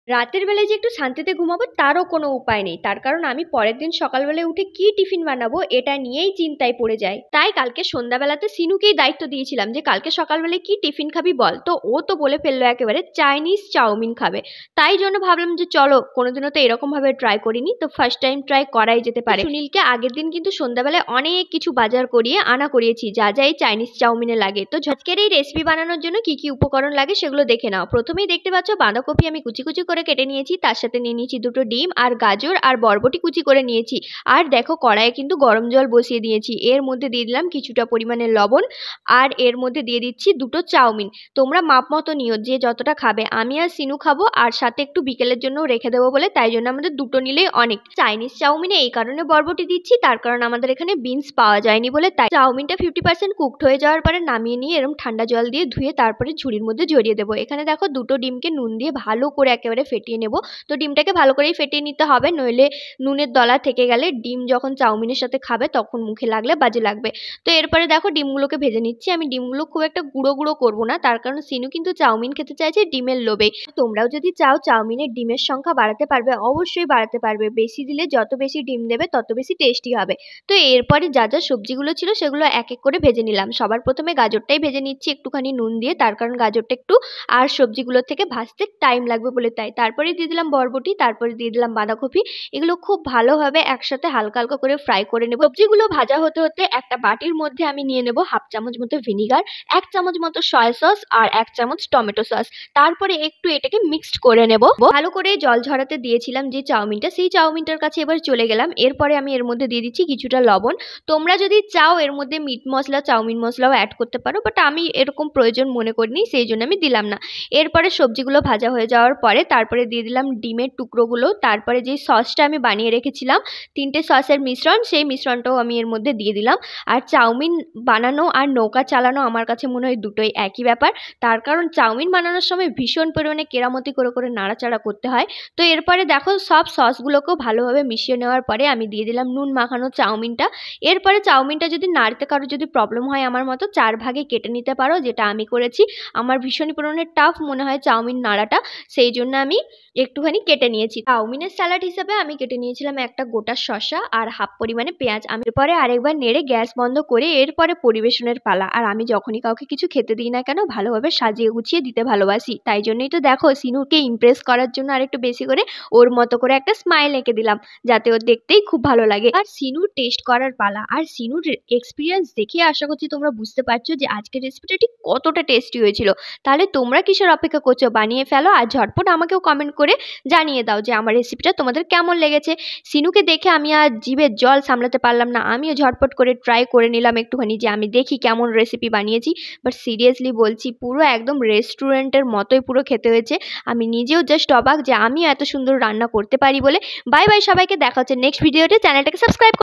রাতের বেলায় যে একটু শান্তিতে ঘুমাবো তারও কোনো উপায় নেই, তার কারণ আমি পরের দিন সকালবেলায় উঠে কি টিফিন বানাবো এটা নিয়েই চিন্তায় পড়ে যাই। তাই কালকে সন্ধ্যাবেলাতে সিনুকেই দায়িত্ব দিয়েছিলাম যে কালকে সকালবেলায় কি টিফিন খাবি বল, তো ও তো বলে ফেললো একেবারে চাইনিজ চাউমিন খাবে। তাই জন্য ভাবলাম যে চলো, কোনোদিনও তো এরকম ভাবে ট্রাই করিনি, তো ফার্স্ট টাইম ট্রাই করাই যেতে পারে। সুনীলকে আগের দিন কিন্তু সন্ধ্যাবেলায় অনেক কিছু বাজার করিয়ে আনা করিয়েছি, যা যা এই চাইনিজ চাউমিনে লাগে। তো আজকের এই রেসিপি বানানোর জন্য কি কি উপকরণ লাগে সেগুলো দেখে নাও। প্রথমেই দেখতে পাচ্ছ বাঁধাকপি আমি কুচি কুচি করে কেটে নিয়েছি, তার সাথে নিয়ে নিয়েছি দুটো ডিম আর গাজর আর বরবটি কুচি করে নিয়েছি। আর দেখো কড়াইয়ে কিন্তু গরম জল বসিয়ে দিয়েছি, এর মধ্যে দিয়ে দিলাম কিছুটা পরিমাণে লবণ, আর এর মধ্যে দিয়ে দিচ্ছি দুটো চাউমিন। তোমরা মাপ মতো নিও, যে যতটা খাবে। আমি আর সিনু খাবো, আর সাথে একটু বিকেলের জন্য রেখে দেবো বলে, তাই জন্য আমাদের দুটো নিলেই অনেক। চাইনিজ চাউমিনে এই কারণে বরবটি দিচ্ছি, তার কারণ আমাদের এখানে বিনস পাওয়া যায়নি বলে। তাই চাউমিনটা 50% কুকড হয়ে যাওয়ার পরে নামিয়ে নিয়ে এরকম ঠান্ডা জল দিয়ে ধুয়ে তারপরে ঝুড়ির মধ্যে ঝরিয়ে দেবো। এখানে দেখো দুটো ডিমকে নুন দিয়ে ভালো করে একেবারে ফেটিয়ে নেব। তো ডিমটাকে ভালো করেই ফেটিয়ে নিতে হবে, নইলে নুনের দলা থেকে গেলে ডিম যখন চাউমিনের সাথে খাবে তখন মুখে লাগলে বাজে লাগবে। তো এরপরে দেখো ডিমগুলোকে ভেজে নিচ্ছি। আমি ডিমগুলো খুব একটা গুঁড়ো গুঁড়ো করবো না, তার কারণ সিনু কিন্তু চাউমিন খেতে চাইছে ডিমের লোভে। তোমরাও যদি চাও চাউমিনের ডিমের সংখ্যা বাড়াতে পারবে, অবশ্যই বাড়াতে পারবে। বেশি দিলে, যত বেশি ডিম দেবে তত বেশি টেস্টি হবে। তো এরপরে যা যা সবজিগুলো ছিল সেগুলো এক এক করে ভেজে নিলাম। সবার প্রথমে গাজরটাই ভেজে নিচ্ছি একটুখানি নুন দিয়ে, তার কারণ গাজরটা একটু আর সবজিগুলোর থেকে ভাজতে টাইম লাগবে বলে। তাই তারপরে দিয়ে দিলাম বরবটি, তারপরে দিয়ে দিলাম বাঁধাকপি। এগুলো খুব ভালোভাবে একসাথে হালকা হালকা করে ফ্রাই করে নেব। সবজিগুলো ভাজা হতে হতে একটা বাটির মধ্যে আমি নিয়ে নেব হাফ চামচ মতো ভিনিগার, 1 চামচ মতো সয়া সস আর 1 চামচ টমেটো সস। তারপরে একটু এটাকে মিক্সড করে নেব। ভালো করে জল ঝরাতে দিয়েছিলাম যে চাউমিনটা, সেই চাউমিনটার কাছে এবার চলে গেলাম। এরপরে আমি এর মধ্যে দিয়ে দিচ্ছি কিছুটা লবণ। তোমরা যদি চাও এর মধ্যে মিট মশলা, চাউমিন মশলাও অ্যাড করতে পারো, বাট আমি এরকম প্রয়োজন মনে করিনি, সেই জন্য আমি দিলাম না। এরপরে সবজিগুলো ভাজা হয়ে যাওয়ার পরে তারপরে দিয়ে দিলাম ডিমের টুকরোগুলো, তারপরে যে সসটা আমি বানিয়ে রেখেছিলাম 3টে সসের মিশ্রণ, সেই মিশ্রণটাও আমি এর মধ্যে দিয়ে দিলাম। আর চাউমিন বানানো আর নৌকা চালানো আমার কাছে মনে হয় দুটোই একই ব্যাপার, তার কারণ চাউমিন বানানোর সময় ভীষণ পরিমাণে কেরামতি করে করে নাড়াচাড়া করতে হয়। তো এরপরে দেখো সব সসগুলোকেও ভালোভাবে মিশিয়ে নেওয়ার পরে আমি দিয়ে দিলাম নুন মাখানো চাউমিনটা। এরপরে চাউমিনটা যদি নাড়তে কারো যদি প্রবলেম হয় আমার মতো 4 ভাগে কেটে নিতে পারো, যেটা আমি করেছি। আমার ভীষণ পরিমাণে টাফ মনে হয় চাউমিন নাড়াটা, সেই জন্য আমি একটুখানি কেটে নিয়েছি। চাউমিনের স্যালাড হিসেবে আমি কেটে নিয়েছিলাম একটা গোটা শসা আর হাফ পরিমাণে পেঁয়াজ। আমি এরপরে আরেকবার নেড়ে গ্যাস বন্ধ করে এরপরে পরিবেশনের পালা। আর আমি যখনই কাউকে কিছু খেতে দিই না কেন ভালোভাবে সাজিয়ে গুছিয়ে দিতে ভালোবাসি, তাই জন্যই তো দেখো সিনুকে ইমপ্রেস করার জন্য আর একটু বেশি করে ওর মতো করে একটা স্মাইল এঁকে দিলাম, যাতে ওর দেখতেই খুব ভালো লাগে। আর সিনুর টেস্ট করার পালা, আর সিনুর এক্সপিরিয়েন্স দেখে আশা করছি তোমরা বুঝতে পারছো যে আজকের রেসিপিটা ঠিক কতটা টেস্টি হয়েছিল। তাহলে তোমরা কিসের অপেক্ষা করছো, বানিয়ে ফেলো আর ঝটপট আমাকেও কমেন্ট করে জানিয়ে দাও যে আমার রেসিপিটা তোমাদের কেমন লেগেছে। সিনুকে দেখে আমি আর জিভের জল সামলাতে পারলাম না, আমিও ঝটপট করে ট্রাই করে নিলাম একটুখানি, যে আমি দেখি কেমন রেসিপি বানিয়েছি। বাট সিরিয়াসলি বলছি পুরো একদম রেস্টুরেন্টের মতোই পুরো খেতে হয়েছে। আমি নিজেও জাস্ট অবাক যে আমি এত সুন্দর রান্না করতে পারি বলে। বাই বাই সবাইকে, দেখা হচ্ছে নেক্সট ভিডিওতে। চ্যানেলটাকে সাবস্ক্রাইব